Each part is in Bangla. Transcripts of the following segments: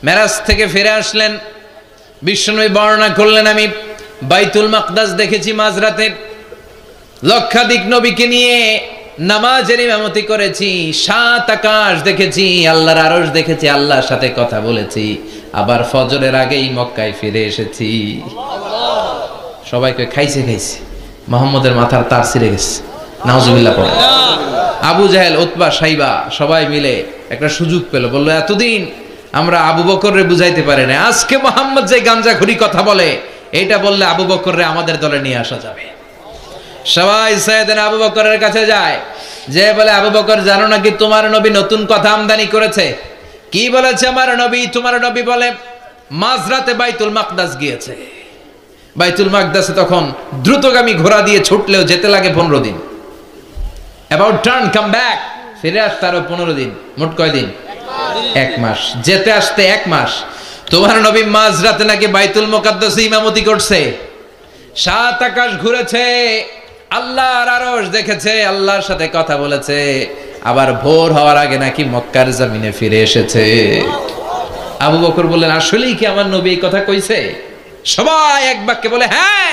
মেরাজ থেকে ফিরে আসলেন। বিশ্বনবী বর্ণনা করলেন, আমি বাইতুল মাকদাস দেখেছি মাঝরাতে, লক্ষাধিক নবীকে নিয়ে নামাজের ইমামতি করেছি, 7 আকাশ দেখেছি, আল্লাহর আরশ দেখেছি, আল্লাহর সাথে কথা বলেছি, আবার ফজরের আগেই মক্কায় ফিরে এসেছি। সবাইকে খাইছে মোহাম্মদের মাথার তার ছিঁড়ে গেছে, নাউজুবিল্লাহ পড়ে। আবু জাহেল, উতবা, সাইবা সবাই মিলে একটা সুযোগ পেল, বললো এতদিন আমরা আবু বকররে বুঝাইতে পারি না, আজকে মোহাম্মদ যে গাঞ্জাখুরি কথা বলে এটা বললে আবু বকররে আমাদের দলে নিয়ে আসা যাবে। সবাই সাইয়েদনা আবু বকরের কাছে যায়, যে বলে আবু বকর জানো নাকি তোমার নবী নতুন কথা আমদানি করেছে? কি বলেছে আমার নবী? তোমার নবী বলে মাঝরাতে বাইতুল মাকদাস গিয়েছে। বাইতুল মাকদাসে তখন দ্রুতগামী ঘোড়া দিয়ে ছুটলেও যেতে লাগে 15 দিন। অ্যাবাউট টার্ন কাম ব্যাক, ফিরে আসতে আরো 15 দিন, মোট কয় দিন? 1 মাস। যেতে আসতে 1 মাস। তোমার নবী মাঝরাতে নাকি বাইতুল মুকাদ্দাসে ইমামতি করছে, 7 আকাশ ঘুরেছে, আল্লাহর আরশ দেখেছে, আল্লাহর সাথে কথা বলেছে, আবার ভোর হওয়ার আগে নাকি মক্কার জমিনে ফিরে এসেছে। আবু বকর বললেন, আসলেই কি আমার নবী এই কথা কইছে? সবাই এক বাক্যে বলে, হ্যাঁ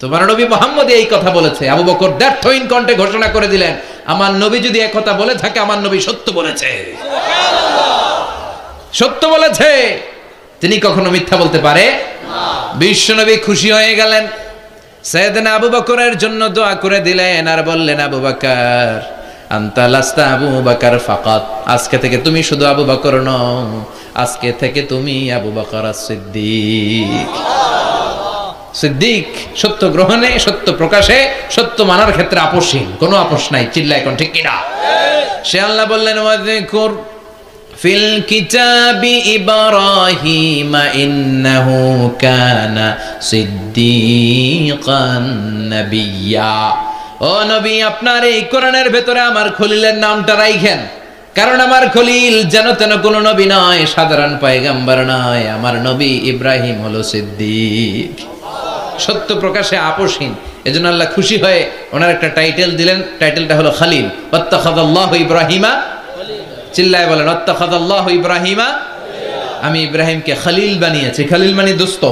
তোমার নবী মুহাম্মদ এই কথা বলেছে। আবু বকর দ্ব্যর্থহীন কণ্ঠে ঘোষণা করে দিলেন, আমার নবী যদি এই কথা বলে থাকে, আমার নবী সত্য বলেছে, সত্য বলেছে, তিনি কখনো মিথ্যা বলতে পারে না। বিশ্বনবী খুশি হয়ে গেলেন, সাইয়েদনা আবু বকরের জন্য দোয়া করে দিলেন, আর বললেন, আবু বকর আনতা লাস্তা আবু বকর ফাকাত, আজকে থেকে তুমি শুধু আবু বকর নও, আজকে থেকে তুমি আবু বকর সিদ্দিক। সিদ্দিক সত্য গ্রহণে, সত্য প্রকাশে, সত্য মানার ক্ষেত্রে আপোষহীন, কোনো আপোষ নাই। চিল্লায় এখন ঠিক কিনা? সে আল্লাহ বললেন, ওয়াযকুর ফিল কিতাবি ইব্রাহিম ইন্নাহু কানা সিদ্দিকান নাবিয়্যা। ও নবী, আপনার এই কোরআনের ভেতরে আমার খলিলের নামটা রাখেন, কারণ আমার খলিল যেন তেন কোনো নবী নয়, সাধারণ পয়গম্বর নয়, আমার নবী ইব্রাহিম হলো সিদ্দিক, সত্য প্রকাশে আপোষহীন। এজন্য আল্লাহ খুশি হয়ে ওনার একটা টাইটেল দিলেন, টাইটেলটা হলো খলিল। ওয়াত্তাখাযাল্লাহু ইব্রাহিমা, চিল্লায় বলেন, ওয়াত্তাখাযাল্লাহু ইব্রাহিমা, আমি ইব্রাহিমকে খলিল বানিয়েছি। খলিল মানে দোস্ত।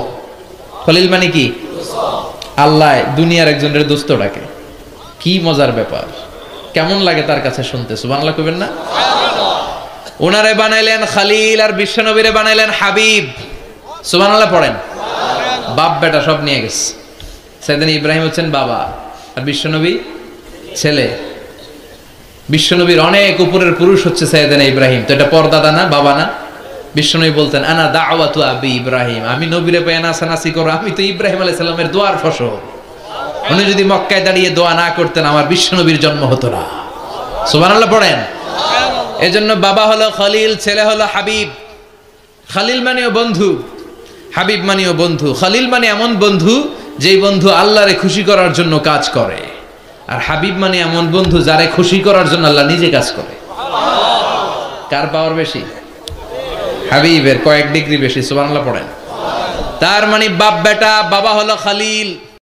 খলিল মানে কি? আল্লাহ দুনিয়ার একজনের দোস্ত ডাকে। কি মজার ব্যাপার, কেমন লাগে তার কাছে শুনতে? সুবহানাল্লাহ কইবেন না? ওনারে বানাইলেন খলিল, আর বিশ্বনবীরে বানাইলেন হাবিব। সুবহানাল্লাহ পড়েন। বাপ বেটা সব নিয়ে গেছে। সাইয়েদনা ইব্রাহিম হচ্ছেন বাবা, আর বিশ্বনবী ছেলে। বিশ্বনবীর অনেক উপরের পুরুষ হচ্ছে সাইয়েদনা ইব্রাহিম, তো এটা পরদাদা না, বাবা না? বিশ্বনবী বলতেন, আনা দাওয়াতু আবি ইব্রাহিম, আমি নবীরে পেয়ে নাসানাসি করো, আমি তো ইব্রাহিম আলাইহিস সালামের দোয়ার ফসল। উনি যদি মক্কায় দাঁড়িয়ে দোয়া না করতেন, আমার বিশ্বনবীর জন্ম হতো না। সুবহানাল্লাহ পড়েন। এজন্য বাবা হলো খলিল, ছেলে হলো হাবিব। খলিল মানেও বন্ধু, হাবিব মানেও বন্ধু। খলিল মানে এমন বন্ধু যেই বন্ধু আল্লাহরে খুশি করার জন্য কাজ করে, আর হাবিব মানে এমন বন্ধু যারে খুশি করার জন্য আল্লাহ নিজে কাজ করে। কার পাওয়ার বেশি? হাবিবের কয়েক ডিগ্রি বেশি। সুবহানাল্লাহ পড়েন। তার মানে বাপ বেটা, বাবা হলো খলিল,